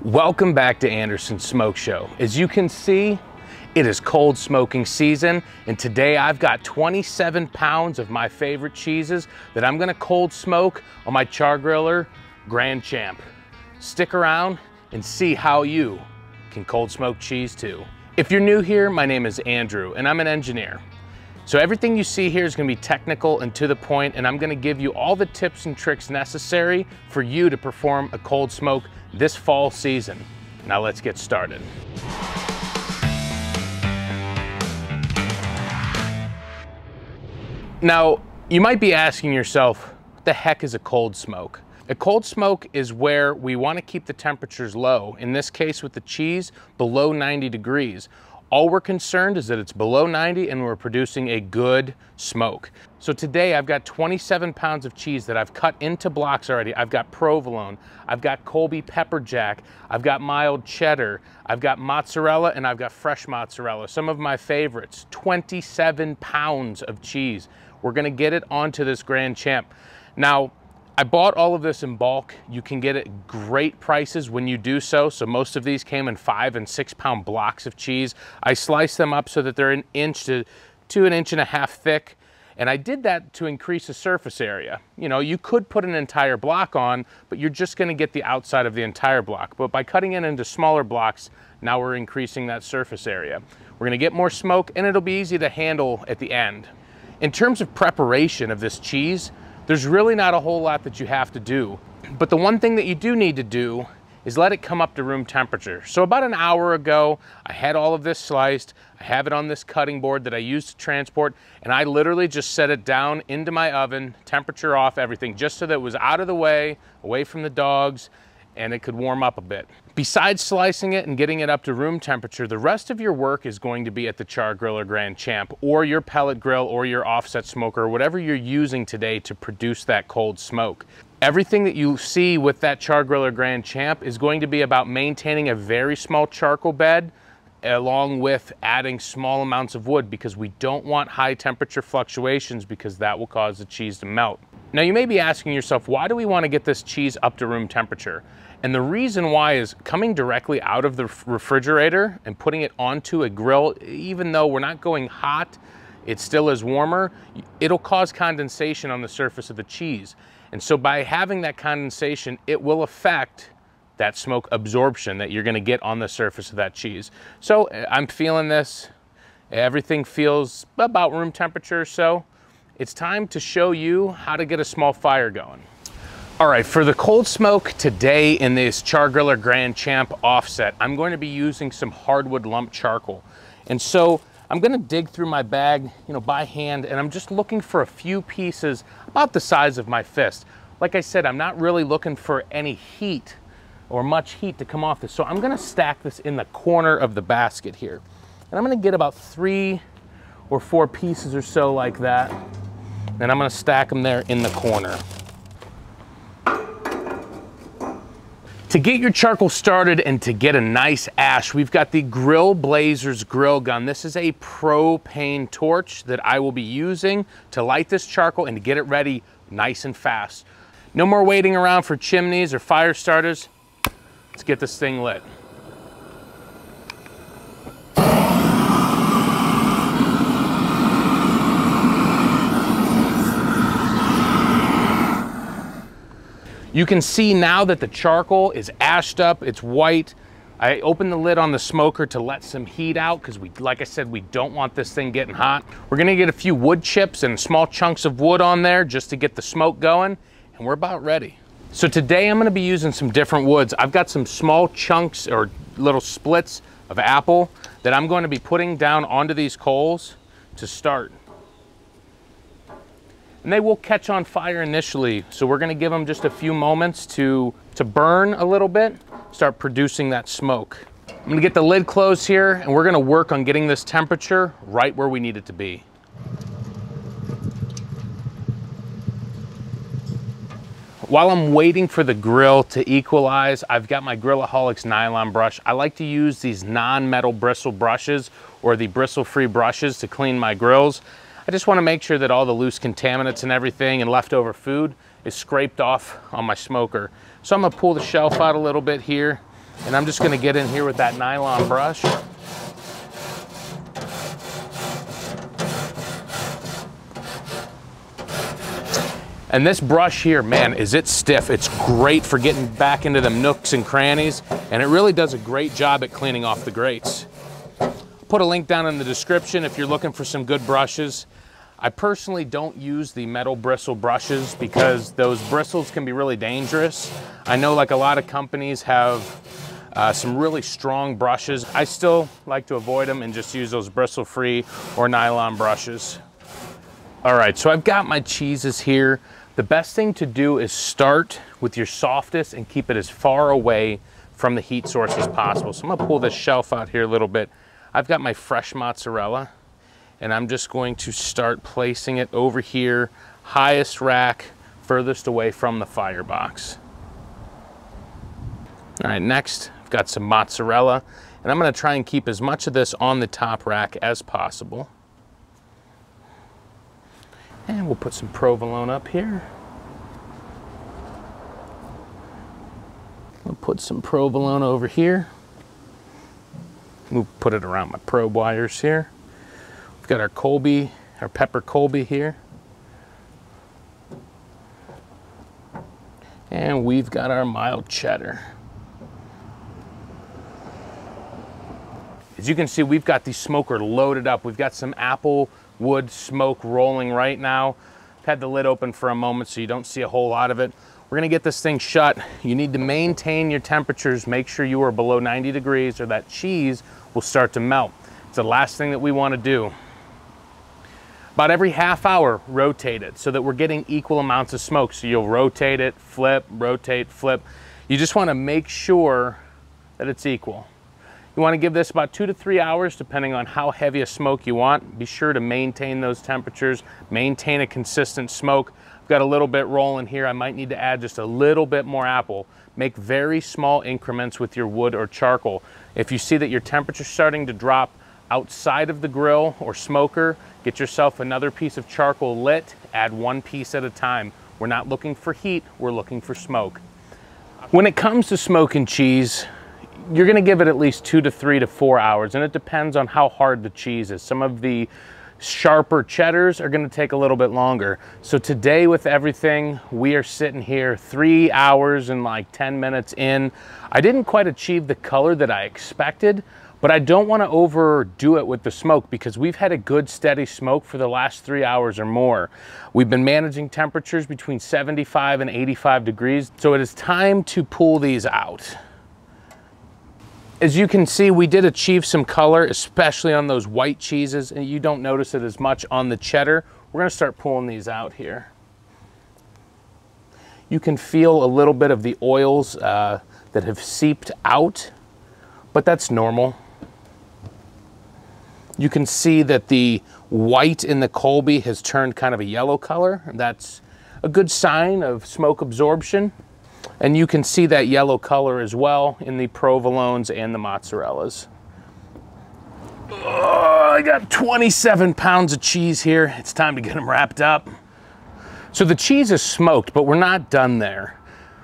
Welcome back to Anderson's Smoke Show. As you can see, it is cold smoking season, and today I've got 27 pounds of my favorite cheeses that I'm gonna cold smoke on my Char-Griller Grand Champ. Stick around and see how you can cold smoke cheese too. If you're new here, my name is Andrew and I'm an engineer. So everything you see here is gonna be technical and to the point, and I'm gonna give you all the tips and tricks necessary for you to perform a cold smoke this fall season. Now let's get started. Now, you might be asking yourself, what the heck is a cold smoke? A cold smoke is where we want to keep the temperatures low. In this case with the cheese, below 90 degrees. All we're concerned is that it's below 90 and we're producing a good smoke. So today I've got 27 pounds of cheese that I've cut into blocks already. I've got provolone, I've got Colby pepper jack, I've got mild cheddar, I've got mozzarella, and I've got fresh mozzarella. Some of my favorites, 27 pounds of cheese. We're gonna get it onto this Grand Champ. Now, I bought all of this in bulk. You can get it at great prices when you do so. So most of these came in 5 and 6 pound blocks of cheese. I sliced them up so that they're 1 inch to 1.5 inches thick. And I did that to increase the surface area. You know, you could put an entire block on, but you're just gonna get the outside of the entire block. But by cutting it into smaller blocks, now we're increasing that surface area. We're gonna get more smoke and it'll be easy to handle at the end. In terms of preparation of this cheese, there's really not a whole lot that you have to do. But the one thing that you do need to do is let it come up to room temperature. So about an hour ago, I had all of this sliced. I have it on this cutting board that I use to transport, and I literally just set it down into my oven, temperature off, everything, just so that it was out of the way, away from the dogs, and it could warm up a bit. Besides slicing it and getting it up to room temperature, the rest of your work is going to be at the Char-Griller Grand Champ or your pellet grill or your offset smoker, or whatever you're using today to produce that cold smoke. Everything that you see with that Char-Griller Grand Champ is going to be about maintaining a very small charcoal bed along with adding small amounts of wood, because we don't want high temperature fluctuations because that will cause the cheese to melt. Now you may be asking yourself, why do we want to get this cheese up to room temperature? And the reason why is coming directly out of the refrigerator and putting it onto a grill, even though we're not going hot, it still is warmer, it'll cause condensation on the surface of the cheese. And so by having that condensation, it will affect that smoke absorption that you're gonna get on the surface of that cheese. So I'm feeling this, everything feels about room temperature, so it's time to show you how to get a small fire going. All right, for the cold smoke today in this Char-Griller Grand Champ offset, I'm going to be using some hardwood lump charcoal. And so I'm gonna dig through my bag, by hand, and I'm just looking for a few pieces about the size of my fist. Like I said, I'm not really looking for any heat or much heat to come off this. So I'm gonna stack this in the corner of the basket here. And I'm gonna get about 3 or 4 pieces or so like that. And I'm gonna stack them there in the corner. To get your charcoal started and to get a nice ash, we've got the Grill Blazers grill gun. This is a propane torch that I will be using to light this charcoal and to get it ready nice and fast. No more waiting around for chimneys or fire starters. Let's get this thing lit. You can see now that the charcoal is ashed up, it's white. I opened the lid on the smoker to let some heat out because like I said, we don't want this thing getting hot. We're gonna get a few wood chips and small chunks of wood on there just to get the smoke going, and we're about ready. So today I'm gonna be using some different woods. I've got some small chunks or little splits of apple that I'm going to be putting down onto these coals to start. And they will catch on fire initially, so we're gonna give them just a few moments to burn a little bit, start producing that smoke. I'm gonna get the lid closed here, and we're gonna work on getting this temperature right where we need it to be. While I'm waiting for the grill to equalize, I've got my Grillaholics nylon brush. I like to use these non-metal bristle brushes or the bristle-free brushes to clean my grills. I just want to make sure that all the loose contaminants and everything and leftover food is scraped off on my smoker. So I'm gonna pull the shelf out a little bit here. And I'm just gonna get in here with that nylon brush. And this brush here, man, is it stiff. It's great for getting back into them nooks and crannies, and it really does a great job at cleaning off the grates. Put a link down in the description if you're looking for some good brushes. I personally don't use the metal bristle brushes because those bristles can be really dangerous. I know like a lot of companies have some really strong brushes. I still like to avoid them and just use those bristle-free or nylon brushes. All right, so I've got my cheeses here. The best thing to do is start with your softest and keep it as far away from the heat source as possible. So I'm gonna pull this shelf out here a little bit. I've got my fresh mozzarella, and I'm just going to start placing it over here, highest rack, furthest away from the firebox. All right, next, I've got some mozzarella, and I'm gonna try and keep as much of this on the top rack as possible. And we'll put some provolone up here. We'll put some provolone over here. We'll put it around my probe wires here. We've got our Colby, our pepper Colby here. And we've got our mild cheddar. As you can see, we've got the smoker loaded up. We've got some apple wood smoke rolling right now. I've had the lid open for a moment so you don't see a whole lot of it. We're gonna get this thing shut. You need to maintain your temperatures. Make sure you are below 90 degrees or that cheese will start to melt. It's the last thing that we wanna do. About every half hour, rotate it so that we're getting equal amounts of smoke. So you'll rotate it, flip, rotate, flip. You just wanna make sure that it's equal. You want to give this about 2 to 3 hours depending on how heavy a smoke you want. Be sure to maintain those temperatures, maintain a consistent smoke. I've got a little bit rolling here. I might need to add just a little bit more apple. Make very small increments with your wood or charcoal. If you see that your temperature's starting to drop outside of the grill or smoker, get yourself another piece of charcoal lit, add one piece at a time. We're not looking for heat, we're looking for smoke. When it comes to smoking cheese, you're gonna give it at least 2 to 3 to 4 hours, and it depends on how hard the cheese is. Some of the sharper cheddars are gonna take a little bit longer. So today with everything, we are sitting here 3 hours and like 10 minutes in. I didn't quite achieve the color that I expected, but I don't wanna overdo it with the smoke because we've had a good steady smoke for the last 3 hours or more. We've been managing temperatures between 75 and 85 degrees, so it is time to pull these out. As you can see, we did achieve some color, especially on those white cheeses, and you don't notice it as much on the cheddar. We're gonna start pulling these out here. You can feel a little bit of the oils that have seeped out, but that's normal. You can see that the white in the Colby has turned kind of a yellow color. That's a good sign of smoke absorption. And you can see that yellow color as well in the provolones and the mozzarellas. Oh, I got 27 pounds of cheese here. It's time to get them wrapped up. So the cheese is smoked, but we're not done there.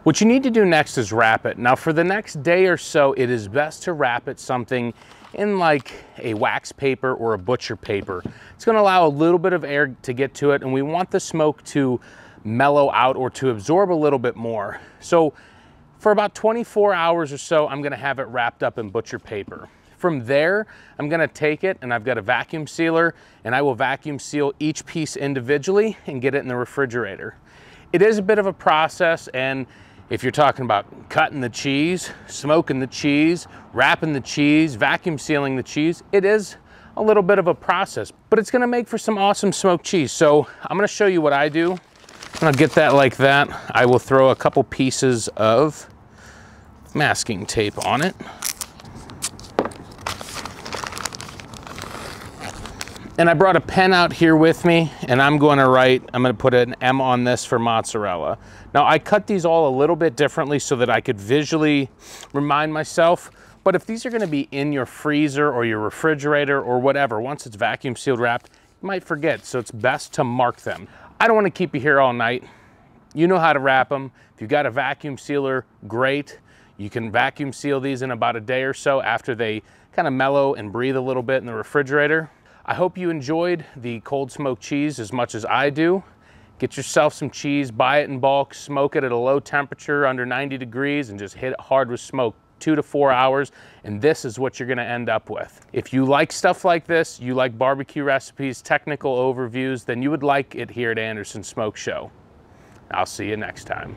What you need to do next is wrap it. Now for the next day or so, it is best to wrap it something in like a wax paper or a butcher paper. It's gonna allow a little bit of air to get to it, and we want the smoke to mellow out or to absorb a little bit more. So for about 24 hours or so, I'm gonna have it wrapped up in butcher paper. From there, I'm gonna take it and I've got a vacuum sealer and I will vacuum seal each piece individually and get it in the refrigerator. It is a bit of a process, and if you're talking about cutting the cheese, smoking the cheese, wrapping the cheese, vacuum sealing the cheese, it is a little bit of a process, but it's gonna make for some awesome smoked cheese. So I'm gonna show you what I do. I'll get that like that. I will throw a couple pieces of masking tape on it. And I brought a pen out here with me, and I'm going to put an M on this for mozzarella. Now I cut these all a little bit differently so that I could visually remind myself, but if these are going to be in your freezer or your refrigerator or whatever, once it's vacuum sealed wrapped, you might forget, so it's best to mark them. I don't want to keep you here all night. You know how to wrap them. If you've got a vacuum sealer, great. You can vacuum seal these in about a day or so after they kind of mellow and breathe a little bit in the refrigerator. I hope you enjoyed the cold smoked cheese as much as I do. Get yourself some cheese, buy it in bulk, smoke it at a low temperature under 90 degrees and just hit it hard with smoke 2 to 4 hours, and this is what you're gonna end up with. If you like stuff like this, you like barbecue recipes, technical overviews, then you would like it here at Anderson Smoke Show. I'll see you next time.